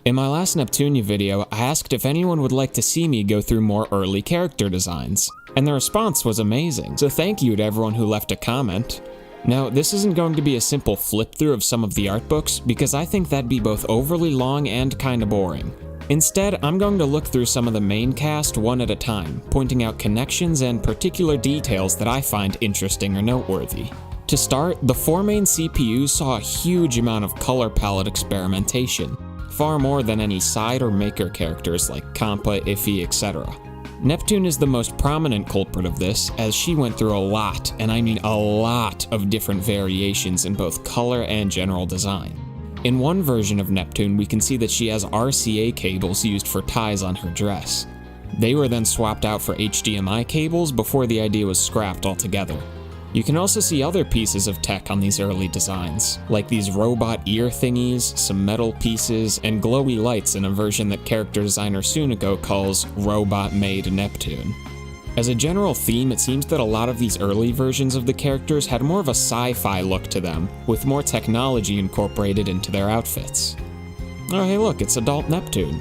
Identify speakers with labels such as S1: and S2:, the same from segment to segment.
S1: In my last Neptunia video, I asked if anyone would like to see me go through more early character designs, and the response was amazing, so thank you to everyone who left a comment. Now, this isn't going to be a simple flip through of some of the art books, because I think that'd be both overly long and kinda boring. Instead, I'm going to look through some of the main cast one at a time, pointing out connections and particular details that I find interesting or noteworthy. To start, the 4 main CPUs saw a huge amount of color palette experimentation, far more than any side or maker characters like Kappa, Iffy, etc. Neptune is the most prominent culprit of this, as she went through a lot, and I mean a lot, of different variations in both color and general design. In one version of Neptune, we can see that she has RCA cables used for ties on her dress. They were then swapped out for HDMI cables before the idea was scrapped altogether. You can also see other pieces of tech on these early designs, like these robot ear thingies, some metal pieces, and glowy lights in a version that character designer Suniko calls Robot-Made Neptune. As a general theme, it seems that a lot of these early versions of the characters had more of a sci-fi look to them, with more technology incorporated into their outfits. Oh hey look, it's adult Neptune.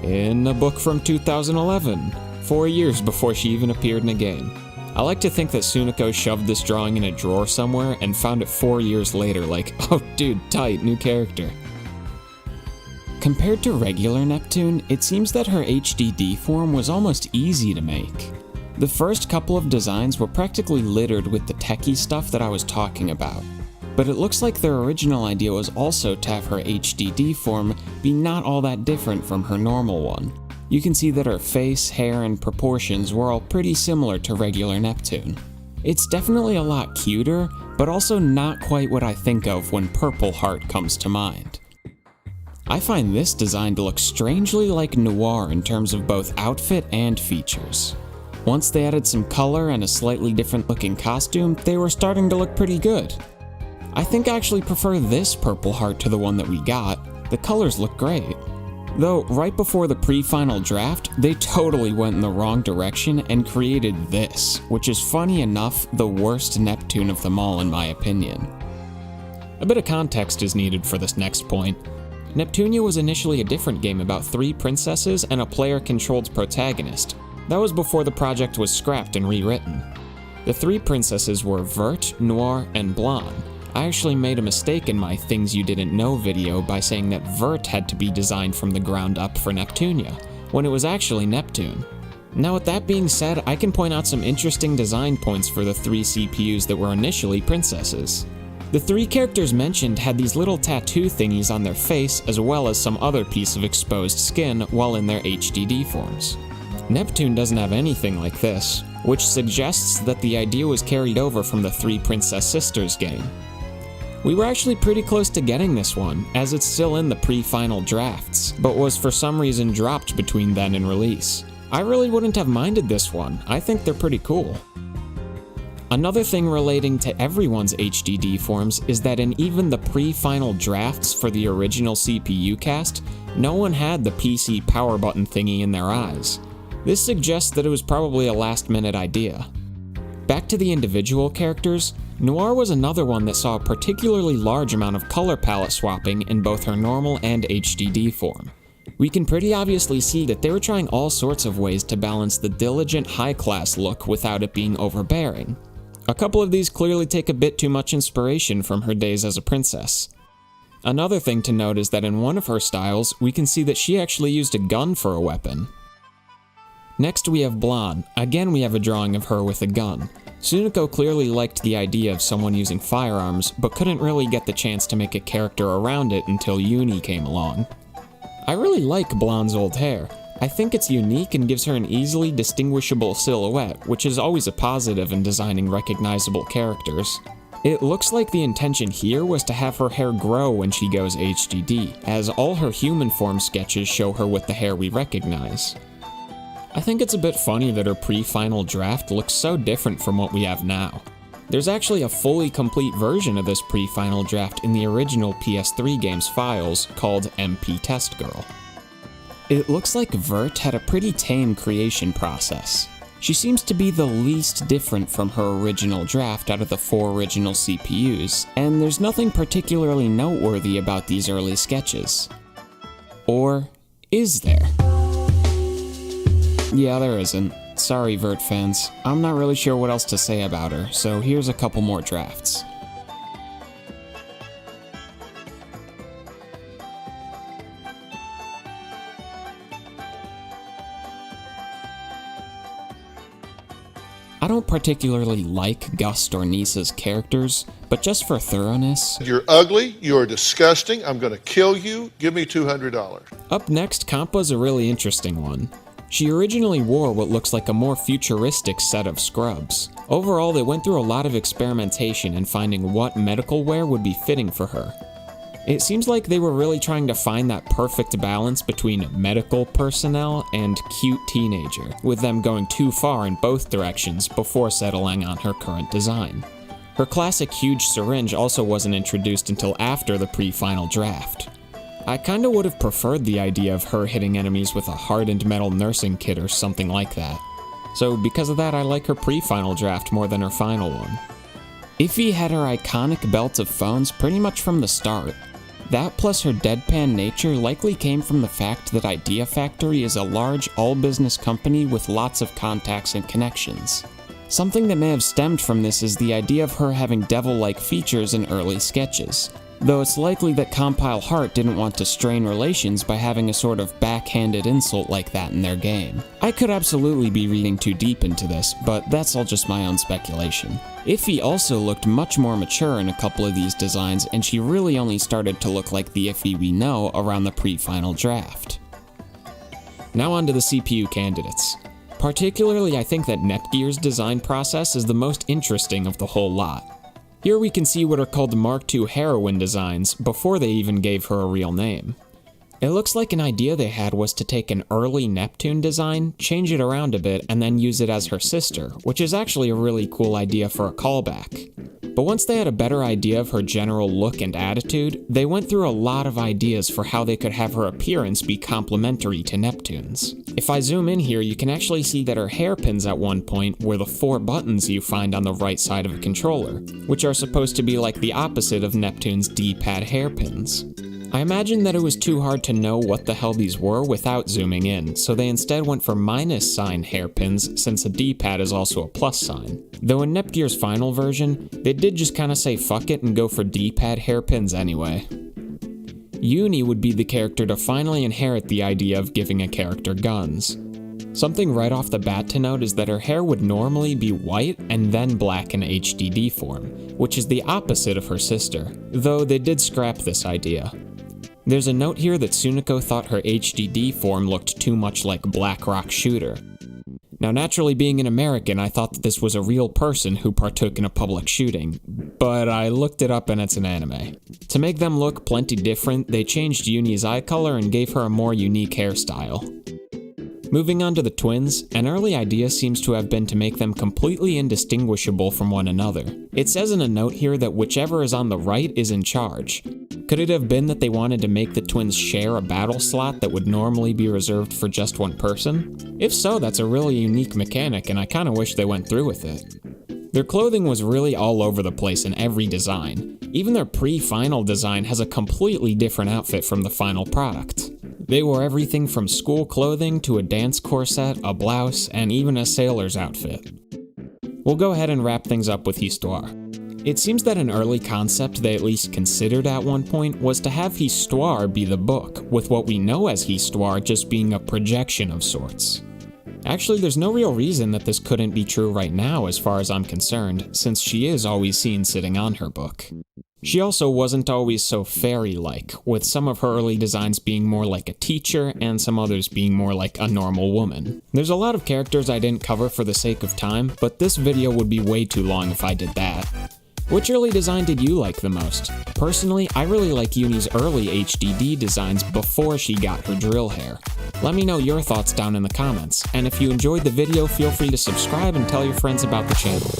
S1: In a book from 2011, 4 years before she even appeared in a game. I like to think that Suniko shoved this drawing in a drawer somewhere and found it 4 years later like, oh dude, tight, new character. Compared to regular Neptune, it seems that her HDD form was almost easy to make. The first couple of designs were practically littered with the techie stuff that I was talking about, but it looks like their original idea was also to have her HDD form be not all that different from her normal one. You can see that her face, hair, and proportions were all pretty similar to regular Neptune. It's definitely a lot cuter, but also not quite what I think of when Purple Heart comes to mind. I find this design to look strangely like Noir in terms of both outfit and features. Once they added some color and a slightly different looking costume, they were starting to look pretty good. I think I actually prefer this Purple Heart to the one that we got. The colors look great. Though, right before the pre-final draft, they totally went in the wrong direction and created this, which is funny enough the worst Neptune of them all in my opinion. A bit of context is needed for this next point. Neptunia was initially a different game about 3 princesses and a player-controlled protagonist. That was before the project was scrapped and rewritten. The 3 princesses were Vert, Noir, and Blonde. I actually made a mistake in my Things You Didn't Know video by saying that Vert had to be designed from the ground up for Neptunia, when it was actually Neptune. Now with that being said, I can point out some interesting design points for the 3 CPUs that were initially princesses. The 3 characters mentioned had these little tattoo thingies on their face as well as some other piece of exposed skin while in their HDD forms. Neptune doesn't have anything like this, which suggests that the idea was carried over from the 3 Princess Sisters game. We were actually pretty close to getting this one, as it's still in the pre-final drafts, but was for some reason dropped between then and release. I really wouldn't have minded this one, I think they're pretty cool. Another thing relating to everyone's HDD forms is that in even the pre-final drafts for the original CPU cast, no one had the PC power button thingy in their eyes. This suggests that it was probably a last-minute idea. Back to the individual characters, Noir was another one that saw a particularly large amount of color palette swapping in both her normal and HDD form. We can pretty obviously see that they were trying all sorts of ways to balance the diligent high-class look without it being overbearing. A couple of these clearly take a bit too much inspiration from her days as a princess. Another thing to note is that in one of her styles, we can see that she actually used a gun for a weapon. Next we have Blonde. Again we have a drawing of her with a gun. Suniko clearly liked the idea of someone using firearms, but couldn't really get the chance to make a character around it until Uni came along. I really like Blonde's old hair. I think it's unique and gives her an easily distinguishable silhouette, which is always a positive in designing recognizable characters. It looks like the intention here was to have her hair grow when she goes HDD, as all her human form sketches show her with the hair we recognize. I think it's a bit funny that her pre-final draft looks so different from what we have now. There's actually a fully complete version of this pre-final draft in the original PS3 game's files called MP Test Girl. It looks like Vert had a pretty tame creation process. She seems to be the least different from her original draft out of the 4 original CPUs, and there's nothing particularly noteworthy about these early sketches. Or is there? Yeah, there isn't. Sorry, Vert fans. I'm not really sure what else to say about her, so here's a couple more drafts. I don't particularly like Gust or Nisa's characters, but just for thoroughness...
S2: You're ugly, you're disgusting, I'm gonna kill you, give me $200.
S1: Up next, Kappa's a really interesting one. She originally wore what looks like a more futuristic set of scrubs. Overall, they went through a lot of experimentation in finding what medical wear would be fitting for her. It seems like they were really trying to find that perfect balance between medical personnel and cute teenager, with them going too far in both directions before settling on her current design. Her classic huge syringe also wasn't introduced until after the pre-final draft. I kinda would've preferred the idea of her hitting enemies with a hardened metal nursing kit or something like that. So because of that, I like her pre-final draft more than her final one. Ify had her iconic belt of phones pretty much from the start. That plus her deadpan nature likely came from the fact that Idea Factory is a large all-business company with lots of contacts and connections. Something that may have stemmed from this is the idea of her having devil-like features in early sketches, though it's likely that Compile Heart didn't want to strain relations by having a sort of backhanded insult like that in their game. I could absolutely be reading too deep into this, but that's all just my own speculation. Ify also looked much more mature in a couple of these designs, and she really only started to look like the Ify we know around the pre-final draft. Now on to the CPU candidates. Particularly, I think that Netgear's design process is the most interesting of the whole lot. Here we can see what are called Mark II heroine designs before they even gave her a real name. It looks like an idea they had was to take an early Neptune design, change it around a bit, and then use it as her sister, which is actually a really cool idea for a callback. But once they had a better idea of her general look and attitude, they went through a lot of ideas for how they could have her appearance be complementary to Neptune's. If I zoom in here, you can actually see that her hairpins at one point were the 4 buttons you find on the right side of a controller, which are supposed to be like the opposite of Neptune's D-pad hairpins. I imagine that it was too hard to know what the hell these were without zooming in, so they instead went for minus sign hairpins since a D-pad is also a plus sign. Though in Netgear's final version, they did just kinda say fuck it and go for D-pad hairpins anyway. Uni would be the character to finally inherit the idea of giving a character guns. Something right off the bat to note is that her hair would normally be white and then black in HDD form, which is the opposite of her sister, though they did scrap this idea. There's a note here that Sunako thought her HDD form looked too much like Black Rock Shooter. Now naturally being an American, I thought that this was a real person who partook in a public shooting, but I looked it up and it's an anime. To make them look plenty different, they changed Uni's eye color and gave her a more unique hairstyle. Moving on to the twins, an early idea seems to have been to make them completely indistinguishable from one another. It says in a note here that whichever is on the right is in charge. Could it have been that they wanted to make the twins share a battle slot that would normally be reserved for just one person? If so, that's a really unique mechanic and I kinda wish they went through with it. Their clothing was really all over the place in every design. Even their pre-final design has a completely different outfit from the final product. They wore everything from school clothing to a dance corset, a blouse, and even a sailor's outfit. We'll go ahead and wrap things up with Histoire. It seems that an early concept they at least considered at one point was to have Histoire be the book, with what we know as Histoire just being a projection of sorts. Actually, there's no real reason that this couldn't be true right now as far as I'm concerned, since she is always seen sitting on her book. She also wasn't always so fairy-like, with some of her early designs being more like a teacher and some others being more like a normal woman. There's a lot of characters I didn't cover for the sake of time, but this video would be way too long if I did that. Which early design did you like the most? Personally, I really like Uni's early HDD designs before she got her drill hair. Let me know your thoughts down in the comments, and if you enjoyed the video, feel free to subscribe and tell your friends about the channel.